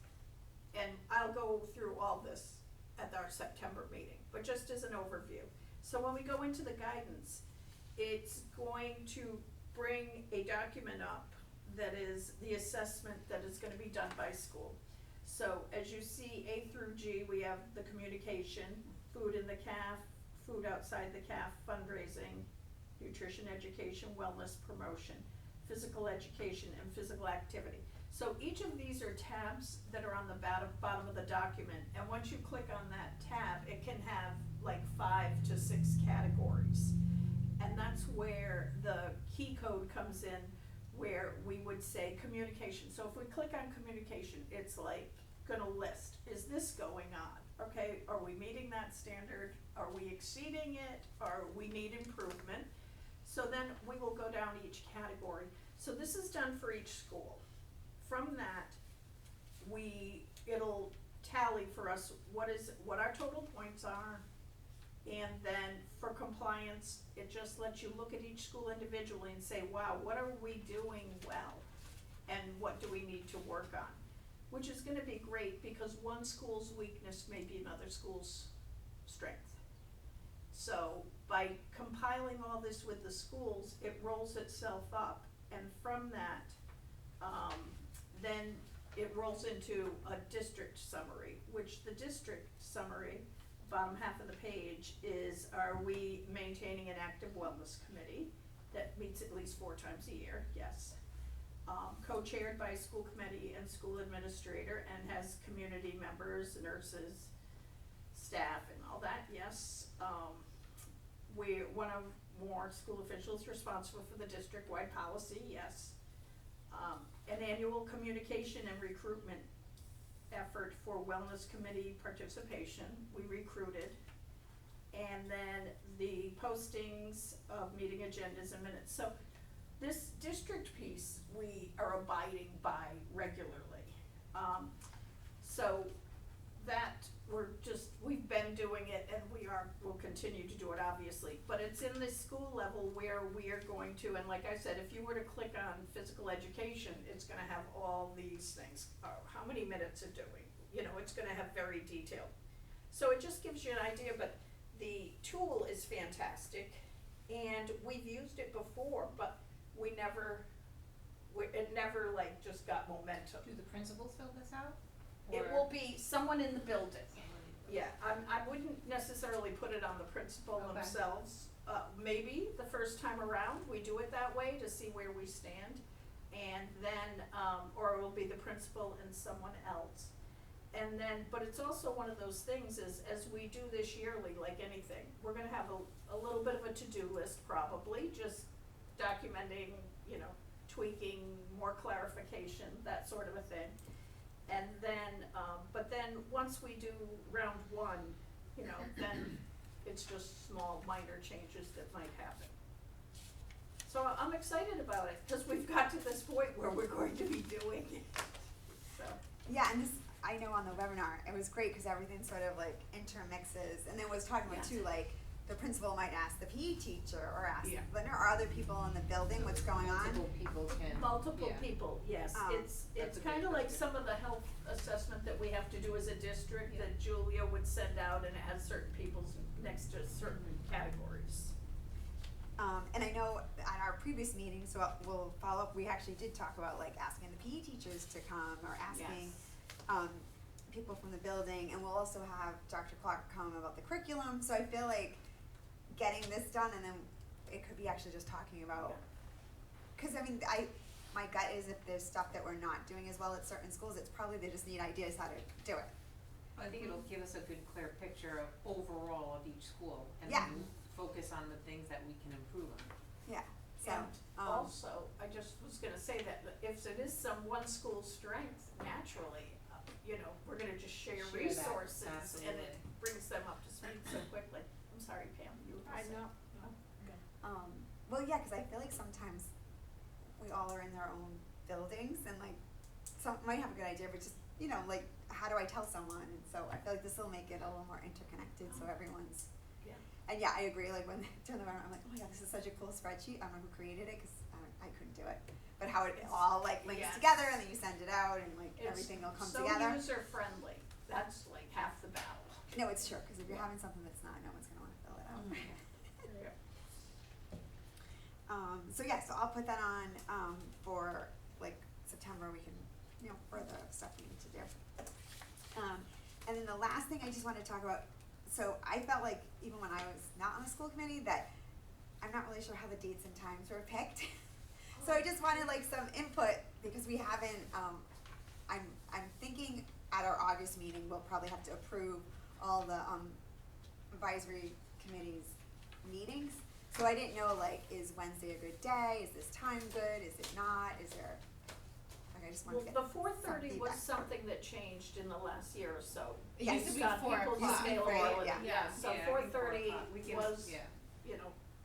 S5: And I'll go through all this at our September meeting, but just as an overview. So when we go into the guidance, it's going to bring a document up that is the assessment that is gonna be done by school. So as you see, A through G, we have the communication, food in the CAF, food outside the CAF, fundraising, nutrition education, wellness promotion, physical education, and physical activity. So each of these are tabs that are on the bottom of the document, and once you click on that tab, it can have like 5 to 6 categories. And that's where the key code comes in, where we would say communication. So if we click on communication, it's like gonna list, is this going on? Okay, are we meeting that standard? Are we exceeding it? Or we need improvement? So then we will go down each category. So this is done for each school. From that, it'll tally for us what our total points are. And then for compliance, it just lets you look at each school individually and say, wow, what are we doing well? And what do we need to work on? Which is gonna be great, because one school's weakness may be another school's strength. So by compiling all this with the schools, it rolls itself up, and from that, then it rolls into a district summary, which the district summary, bottom half of the page, is, are we maintaining an active wellness committee that meets at least 4 times a year? Yes. Co-chaired by school committee and school administrator, and has community members, nurses, staff, and all that? Yes. We're one of more school officials responsible for the district-wide policy? Yes. An annual communication and recruitment effort for wellness committee participation, we recruited. And then the postings of meeting agendas and minutes. So this district piece, we are abiding by regularly. So that, we've been doing it and we'll continue to do it obviously, but it's in the school level where we are going to, and like I said, if you were to click on physical education, it's gonna have all these things, how many minutes are doing, it's gonna have very detailed. So it just gives you an idea, but the tool is fantastic, and we've used it before, but it never like just got momentum.
S1: Do the principals fill this out?
S5: It
S1: Or-
S5: will be someone in the building. Yeah, I wouldn't necessarily put it on the principal
S1: Okay.
S5: themselves. Maybe the first time around, we do it that way to see where we stand. And then, or it'll be the principal and someone else. And then, but it's also one of those things is, as we do this yearly, like anything, we're gonna have a little bit of a to-do list probably, just documenting, tweaking, more clarification, that sort of a thing. And then, but then once we do round one, then it's just small minor changes that might happen. So I'm excited about it, cause we've got to this point where we're going to be doing it, so.
S4: Yeah, and this, I know on the webinar, it was great because everything sort of like intermixes, and then was talking about
S5: Yeah.
S4: too, like, the principal might ask the PE teacher or ask,
S5: Yeah.
S4: or other people in the building what's going on.
S1: Multiple people can.
S5: Multiple
S1: yeah.
S5: people, yes, it's
S1: That's a big
S5: kinda like
S1: question.
S5: some of the health assessment that we have to do as a district
S1: Yeah.
S5: that Julia would send out, and it has certain people's next to certain categories.
S4: And I know at our previous meeting, so we'll follow up, we actually did talk about like asking the PE teachers to come or asking, people from the building, and we'll also have Dr. Clark come about the curriculum, so I feel like getting this done, and then it could be actually just talking about, cause I mean, my gut is if there's stuff that we're not doing as well at certain schools, it's probably they just need ideas how to do it.
S1: I think it'll give us a good clear picture of overall of each school and
S4: Yeah.
S1: then focus on the things that we can improve on.
S4: Yeah, so,
S5: And also, I just was gonna say that if it is some one school strength, naturally, we're gonna just share
S1: Share that,
S5: resources, and
S1: absolutely.
S5: it brings them up to speed so quickly. I'm sorry, Pam, you were
S2: I
S5: gonna say.
S2: know.
S4: well, yeah, cause I feel like sometimes we all are in their own buildings and like, some might have a good idea, but just, like, how do I tell someone? And so I feel like this will make it a little more interconnected, so everyone's.
S5: Yeah.
S4: And yeah, I agree, like when they turn around, I'm like, oh my god, this is such a cool spreadsheet, I don't know who created it, cause I couldn't do it. But how it all like links
S5: Yes.
S4: together and then you send it out and like
S5: It's
S4: everything will come
S5: so
S4: together.
S5: user friendly, that's like half the battle.
S4: No, it's true, cause if you're having something that's not, no one's gonna wanna fill it out. So yeah, so I'll put that on, for like September, we can, further stuff we need to do. And then the last thing I just wanted to talk about, so I felt like even when I was not on the school committee that I'm not really sure how the dates and times were picked. So I just wanted like some input because we haven't, I'm thinking at our August meeting, we'll probably have to approve all the, advisory committee's meetings. So I didn't know, like, is Wednesday a good day? Is this time good? Is it not? Is there, like, I just wanted to get
S5: Well, the 4:30 was
S4: feedback.
S5: something that changed in the last year or so.
S4: It used
S3: to be
S5: Based on
S3: 4
S5: people's
S3: o'clock.
S5: availability.
S4: Yeah.
S5: So
S1: Yeah, I think
S5: 4:30
S1: 4 o'clock. We can-
S5: was,
S1: yeah.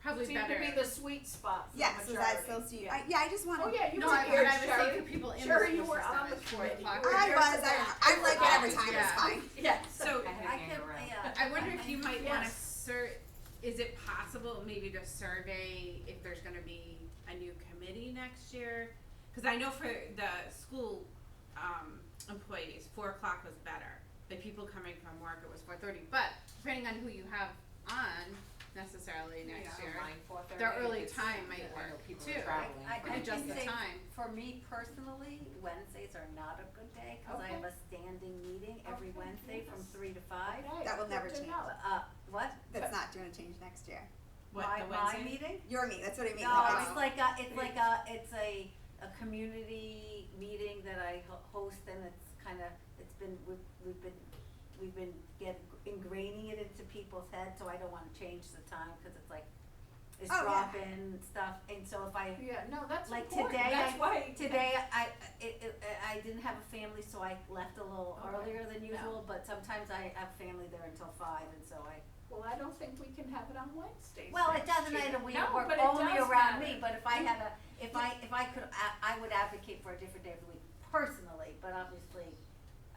S3: Probably
S5: seemed
S3: better.
S5: to be the sweet spot for the
S4: Yeah, so that's
S5: majority.
S4: still,
S5: Yeah.
S4: yeah, I just wanted.
S5: Oh, yeah, you
S3: No,
S5: were
S3: I-
S5: here,
S3: but I was saying
S5: Sherry.
S3: for people in the
S5: Sherry,
S3: school
S5: you were
S3: system,
S5: on the
S3: it's 4
S5: committee.
S3: o'clock.
S5: You were
S4: I
S5: here
S4: was,
S5: for that.
S4: I'm like whatever time
S3: Yeah.
S4: is fine.
S5: Yes.
S3: So
S1: I had to
S6: I
S1: hang
S6: can,
S1: around.
S3: I wonder if you might wanna
S5: Yes.
S3: is it possible maybe to survey if there's gonna be a new committee next year? Cause I know for the school, employees, 4 o'clock was better. Like people coming from work, it was 4:30, but depending on who you have on necessarily next
S1: Yeah,
S3: year,
S1: mine 4:30,
S3: the early
S1: it's-
S3: time might
S1: I know
S3: work
S1: people
S3: too.
S1: are traveling.
S6: I
S3: Could adjust
S6: can
S3: the
S6: say,
S3: time.
S6: for me personally, Wednesdays are not a good day, cause I have a standing meeting every
S5: Okay,
S6: Wednesday from
S5: yes.
S6: 3 to 5.
S5: Okay,
S4: That will
S5: good
S4: never
S5: to
S4: change.
S5: know.
S6: What?
S4: That's not gonna change next year.
S3: What,
S6: My,
S3: the
S6: my
S3: Wednesday?
S6: meeting?
S4: Your meeting, that's what I mean.
S6: No,
S4: like,
S6: it's like a community meeting that I host, and it's kinda, we've been ingraining it into people's heads, so I don't wanna change the time, cause it's like, it's
S4: Oh, yeah.
S6: drop-in stuff, and so if I,
S5: Yeah, no, that's
S6: like
S5: important,
S6: today,
S5: that's why.
S6: today, I didn't have a family, so I left a little
S5: Okay.
S6: earlier than
S5: Yeah.
S6: usual, but sometimes I have family there until 5, and so I
S5: Well, I don't think we can have it on Wednesdays
S6: Well, it
S5: next
S6: doesn't
S5: year.
S6: matter, we
S5: No,
S6: work
S5: but it
S6: only
S5: does
S6: around
S5: matter.
S6: me, but if I had a, if I could, I would advocate for a different day of the week personally, but obviously,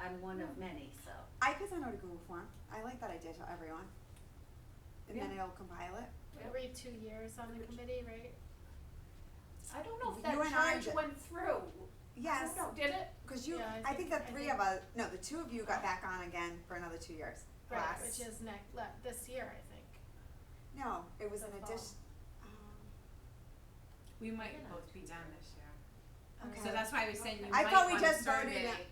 S6: I'm one of many, so.
S4: I could send out a Google form. I like that idea to everyone. And then it'll compile it.
S2: Every 2 years on the committee, right?
S5: I don't know if
S4: You
S5: that
S4: and I
S5: charge
S4: did-
S5: went through.
S4: Yes,
S5: I don't know, did it?
S4: cause you,
S2: Yeah,
S4: I think the
S2: I
S4: three
S2: think-
S4: of us, no, the two of you got back on again for another 2 years.
S2: Right,
S4: Last-
S2: which is this year, I think.
S4: No, it was
S2: The
S4: an
S2: fall.
S4: addition,
S3: We might both be done this year.
S4: okay.
S3: So that's why I was saying you
S4: I
S3: might
S4: thought we
S3: wanna
S4: just voted
S3: survey
S4: it.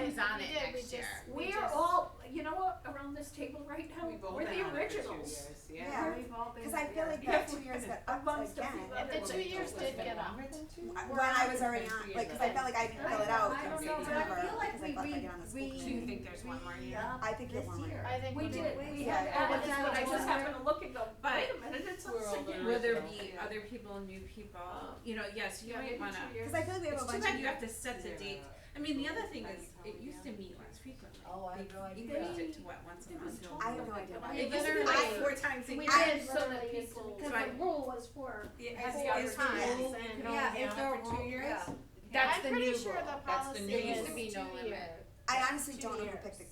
S3: who's on
S2: We
S3: it
S2: did, we
S3: next year.
S2: just-
S5: We are
S2: just-
S5: all, you know what, around this table right now,
S1: We've all
S5: we're
S1: been
S5: the
S1: on it for 2
S5: originals.
S1: years,
S4: Yeah.
S1: yeah.
S6: We've all been.
S4: Cause I feel like
S5: Yeah.
S4: that 2 years got upped
S5: Amongst a few
S4: again.
S5: other
S2: The 2
S5: ones.
S2: years did get up.
S4: When I was already on, like, cause I felt like I didn't fill it out
S6: I don't
S4: in
S6: know, but I
S4: September,
S6: feel like
S4: because I
S6: we
S4: felt like I get on the school
S6: re-
S3: Do you
S4: committee.
S3: think there's one more year?
S6: Yeah,
S4: I think you have
S6: this
S4: one more
S6: year.
S4: year.
S2: I think
S5: We
S2: we
S5: did,
S2: did.
S5: we
S4: Yeah.
S5: had added
S6: Yeah.
S5: to it, I just
S6: Yeah.
S5: happened to look and go,
S3: But-
S5: wait a minute, it's
S1: We're
S5: us
S1: all
S5: again.
S3: Will there
S1: original.
S3: be other people, new people, you know, yes, you
S5: Yeah,
S3: might
S5: maybe
S3: wanna.
S5: 2 years.
S4: Cause I feel like we have
S3: It's
S4: a
S3: too
S4: bunch
S3: bad
S4: of.
S3: you have to set the date. I mean, the other thing is,
S1: Right.
S3: it used to meet less frequently.
S6: Oh, I
S3: They
S6: have no idea.
S3: increased it to what, once a
S5: It was
S3: month?
S4: I have no idea.
S5: But
S3: It used to be
S2: literally-
S3: like 4 times a
S2: We
S3: year.
S2: did
S5: so that
S2: literally used to,
S5: people-
S2: because
S3: Right.
S2: the rule was for
S1: Yeah,
S2: four
S1: is the
S2: times
S1: rule-
S2: and.
S6: Yeah, if they're
S1: for 2 years?
S6: yeah.
S3: That's
S2: I'm
S3: the
S2: pretty
S3: new
S2: sure
S3: rule.
S2: the
S1: That's the
S2: policy
S1: new
S2: is
S3: Used to be no
S2: 2
S3: limit.
S2: years.
S4: I honestly
S2: 2
S4: don't know who
S2: years.
S4: picked the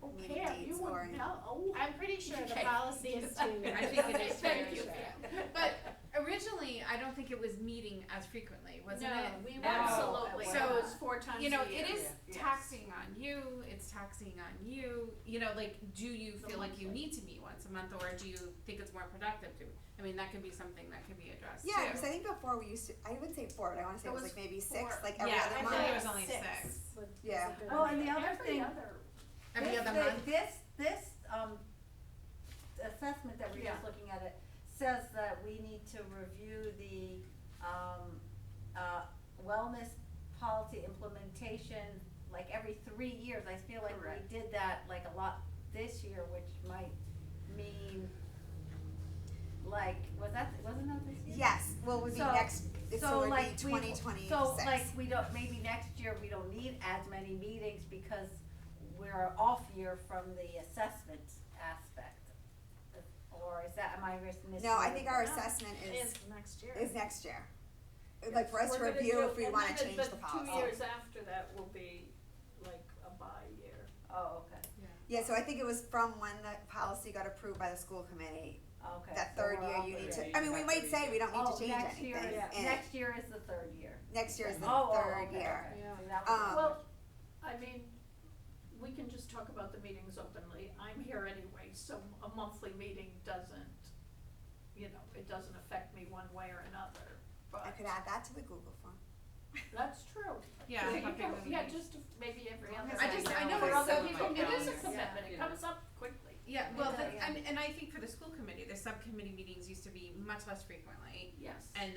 S5: Oh,
S4: meeting
S5: Pam, you
S4: dates or.
S5: wouldn't know.
S2: I'm pretty sure the
S5: Okay.
S2: policy is 2 years.
S3: I think it is 2
S5: Thank
S3: years.
S5: you.
S3: But originally, I don't think it was meeting as frequently, wasn't
S2: No,
S3: it?
S2: we
S3: No.
S5: Absolutely,
S3: So,
S5: so it's 4 times a
S3: You
S5: year.
S3: know, it is
S5: Yes.
S3: taxing on you, it's taxing on you know, like, do you
S5: The
S3: feel like you
S5: monthly.
S3: need to meet once a month, or do you think it's more productive to? I mean, that could be something that could be addressed too.
S4: Yeah, because I think before we used to, I wouldn't say 4, but I wanna say
S5: It
S4: it was
S5: was
S4: like maybe 6,
S5: 4.
S4: like every
S3: Yeah,
S4: other
S3: I
S4: month.
S3: thought it was only 6.
S4: Yeah.
S6: Well, and the other
S5: Every
S6: thing-
S5: other,
S3: Every
S6: This-
S3: other month?
S6: This, assessment that we're
S5: Yeah.
S6: just looking at it, says that we need to review the, wellness policy implementation, like every 3 years. I feel like
S5: Correct.
S6: we did that like a lot this year, which might mean, like, wasn't that this year?
S4: Yes, well, it would be
S6: So-
S4: next, so
S6: So
S4: it would
S6: like
S4: be
S6: we,
S4: 2026.
S6: so like we don't, maybe next year we don't need as many meetings because we're off year from the assessment aspect. Or is that, am I missing?
S4: No, I think our
S2: No.
S4: assessment
S2: Is next year.
S4: is next year. Like for us to
S5: we're gonna
S4: review
S5: do-
S4: if we
S5: and
S4: wanna
S5: then
S4: change the policy.
S5: 2 years after that will be like a bye year.
S6: Oh, okay,
S4: Yeah, so I think it was from when the policy got approved by the school committee,
S6: okay.
S4: that
S6: so
S4: third
S6: we're
S4: year
S6: off
S4: you need
S6: there.
S4: to, I mean, we might say we don't need to change
S6: next year
S4: anything.
S6: is,
S4: and
S6: next year is the third year.
S4: next year is the
S6: Oh,
S4: third
S6: okay,
S4: year.
S6: okay.
S2: Yeah.
S6: So that was-
S5: Well, I mean, we can just talk about the meetings openly. I'm here anyway, so a monthly meeting doesn't, you know, it doesn't affect me one way or another, but.
S4: I could add that to the Google form.
S5: That's true.
S3: Yeah,
S5: So you
S3: something
S5: can-
S3: that we
S5: yeah,
S3: need.
S5: just maybe every other.
S3: I just- I know
S5: For
S3: it's
S5: other
S3: so
S5: people,
S3: much
S5: it is a
S3: calendar.
S5: commitment, it
S1: Yeah.
S5: comes up quickly.
S3: Yeah, well,
S6: Yeah, yeah.
S3: and I think for the school committee, the subcommittee meetings used to be much less frequently,
S5: Yes.
S3: and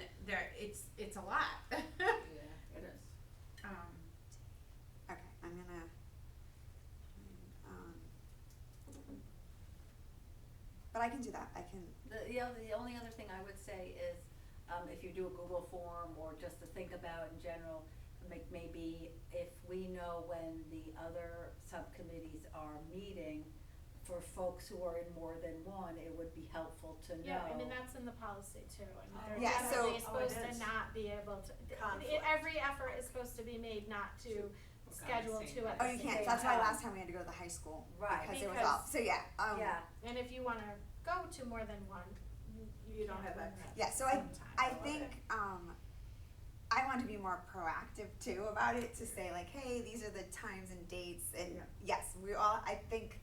S3: it's a lot.
S5: Yeah, it is.
S4: Okay, I'm gonna, but I can do that, I can,
S6: The only other thing I would say is, if you do a Google form or just to think about in general, maybe if we know when the other subcommittees are meeting, for folks who are in more than one, it would be helpful to know.
S2: Yeah, I mean, that's in the policy too, I mean, they're
S4: Yeah, so-
S2: definitely supposed
S5: Oh, it is.
S2: to not be able to,
S5: Conflict.
S2: every effort is supposed to be made not to schedule
S1: same
S2: two at
S4: oh,
S2: the
S4: you
S2: same
S4: can't,
S2: time.
S4: that's why last time we had to go to the high school,
S6: Right.
S4: because it was
S2: Because-
S4: all, so yeah,
S6: Yeah,
S2: And if you wanna go to more than one,
S5: You don't
S2: can't
S5: have
S2: do
S5: access.
S2: that
S4: yeah, so
S2: at the same time.
S4: I think, I want to be more proactive too about it, to say like, hey, these are the times and dates, and
S6: Yeah.
S4: yes, we all, I think,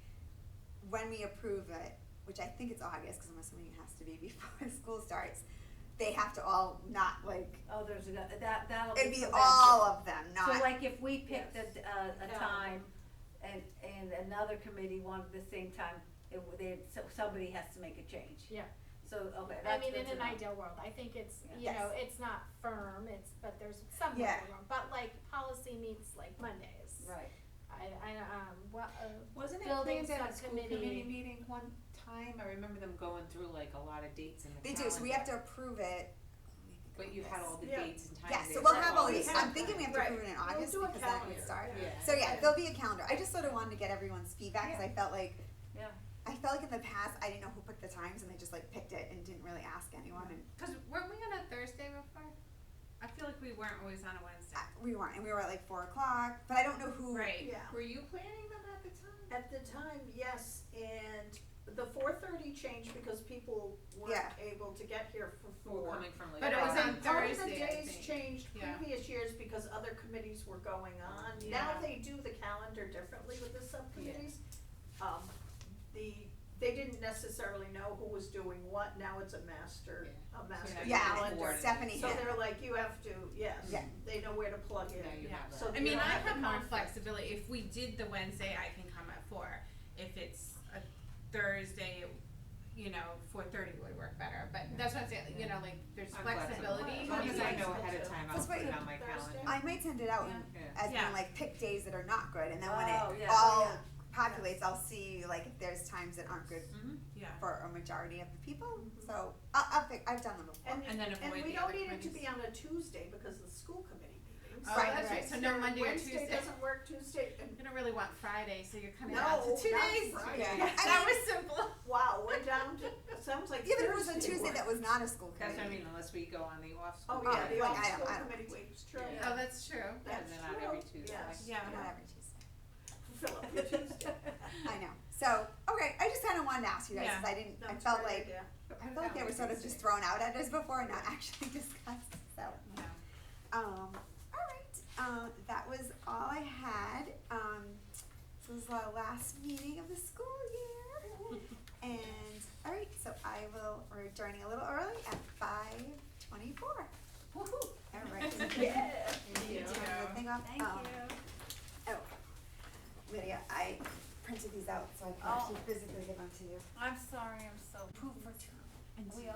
S4: when we approve it, which I think it's August, cause I'm assuming it has to be before school starts, they have to all not like,
S6: oh, there's that'll be
S4: it'd be
S6: prevented.
S4: all of them,
S6: So
S4: not,
S6: like if we picked
S5: Yes.
S6: a time and another committee wanted the same time, somebody has to make a change.
S2: Yeah.
S6: So, okay,
S2: I
S6: that's
S2: mean,
S6: good
S2: in
S6: to
S2: an
S6: know.
S2: ideal world, I think it's, you
S4: Yes.
S2: know, it's not firm, but there's some
S4: Yeah.
S2: wiggle room, but like policy meets like Mondays.
S6: Right.
S1: Wasn't it
S2: Building
S1: planned at a school
S2: subcommittee.
S1: committee meeting one time? I remember them going through like a lot of dates in the
S4: they
S1: calendar.
S4: do, so we have to approve it.
S1: But you had all the
S5: Yeah.
S1: dates and times.
S4: Yeah, so
S1: there.
S4: we'll
S5: Right.
S4: have all
S5: We
S4: these,
S5: have
S4: I'm thinking we have to
S5: right.
S4: approve it in
S5: We'll
S4: August,
S5: do a
S4: because then it
S5: calendar.
S4: would start.
S1: Yeah.
S4: So yeah, there'll be a calendar, I just sort of wanted to get everyone's feedback, cause I felt like,
S6: Yeah.
S4: I felt like in the past, I didn't know who picked the times and they just like picked it and didn't really ask anyone and
S3: Cause weren't we on a Thursday before? I feel like we weren't always on a Wednesday.
S4: we weren't, and we were at like 4:00, but I don't know who.
S3: Right.
S5: Yeah.
S1: Were you planning them at the time?
S5: At the time, yes, and the 4:30 changed because people weren't
S4: Yeah.
S5: able to get here for
S1: Or
S5: 4.
S1: coming from like.
S3: But it was
S5: And
S3: on
S5: part of the
S3: Thursday, I
S5: days
S3: think.
S5: changed
S3: Yeah.
S5: previous years because other committees were going on.
S3: Yeah.
S5: Now they do the calendar differently with the subcommittees. They didn't necessarily know who was doing what, now it's a master
S4: Yeah,
S5: calendar.
S4: Stephanie
S5: So
S4: hit.
S5: they're like, you have to, yes,
S4: Yeah.
S5: they know where to plug in.
S1: Now you
S3: Yeah.
S1: have that.
S5: So
S3: I
S5: you
S3: mean,
S5: don't
S3: I
S5: have the
S3: have more
S5: conflict.
S3: flexibility. If we did the Wednesday, I can come at 4. If it's a Thursday, 4:30 would work better. But that's what I'm saying, like, there's
S1: I'm
S3: flexibility.
S1: As long as
S3: because
S1: I
S3: I-
S1: know ahead of time, I'll
S4: That's
S1: put
S4: why-
S1: it on my
S5: Thursday?
S1: calendar.
S4: I might send it out
S3: Yeah.
S1: Yeah.
S4: as
S3: Yeah.
S4: being like pick days that are not good, and then when
S6: Oh,
S4: it
S6: yeah.
S4: all
S5: Yeah.
S4: populates, I'll see like if there's times that aren't good
S3: Yeah.
S4: for a majority of the people. So I'll pick. I've done them before.
S3: And then avoid
S5: we
S3: the
S5: don't
S3: other
S5: need it to
S3: committees.
S5: be on a Tuesday because of the school committee meetings.
S3: Oh,
S4: Right,
S3: that's right.
S4: right.
S3: So no Monday or
S5: Wednesday
S3: Tuesday.
S5: doesn't work, Tuesday,
S3: You don't really want Friday, so you're coming
S5: No,
S3: out to 2
S5: not
S3: days.
S5: Friday.
S4: Yeah.
S3: That was simple.
S5: wow, we're down to, it sounds like
S4: Even if it was a
S5: Thursday
S4: Tuesday
S5: works.
S4: that was not a school
S1: That's
S4: committee.
S1: what I mean, unless we go on the off school.
S5: Oh, yeah,
S4: Oh,
S5: the
S4: like,
S5: off
S4: I don't-
S5: school
S4: I don't
S5: committee
S4: know.
S5: week's true.
S1: Yeah.
S3: Oh, that's true.
S5: That's
S1: And then not every
S5: true,
S1: Tuesday.
S5: yes.
S3: Yeah.
S4: Not every Tuesday.
S5: Fill up your Tuesday.
S4: I know. So okay, I just kind of wanted to ask you guys
S3: Yeah.
S4: because I didn't. I
S5: That's
S4: felt
S5: a great
S4: like
S5: idea.
S4: I felt like they were sort of just thrown out at us before and not actually discussed. So.
S3: Yeah.
S4: All right. That was all I had. This was our last meeting of the school year. And all right, so we're joining a little early at 5:24.
S3: Woohoo.
S4: All right.
S5: Yeah.
S3: Thank you.
S4: Turn the thing off.
S2: Thank you.
S4: Oh, Lydia, I printed these out so I can
S6: Oh.
S4: actually physically give them to you.
S6: I'm sorry, I'm so poop for two.
S3: And
S6: We all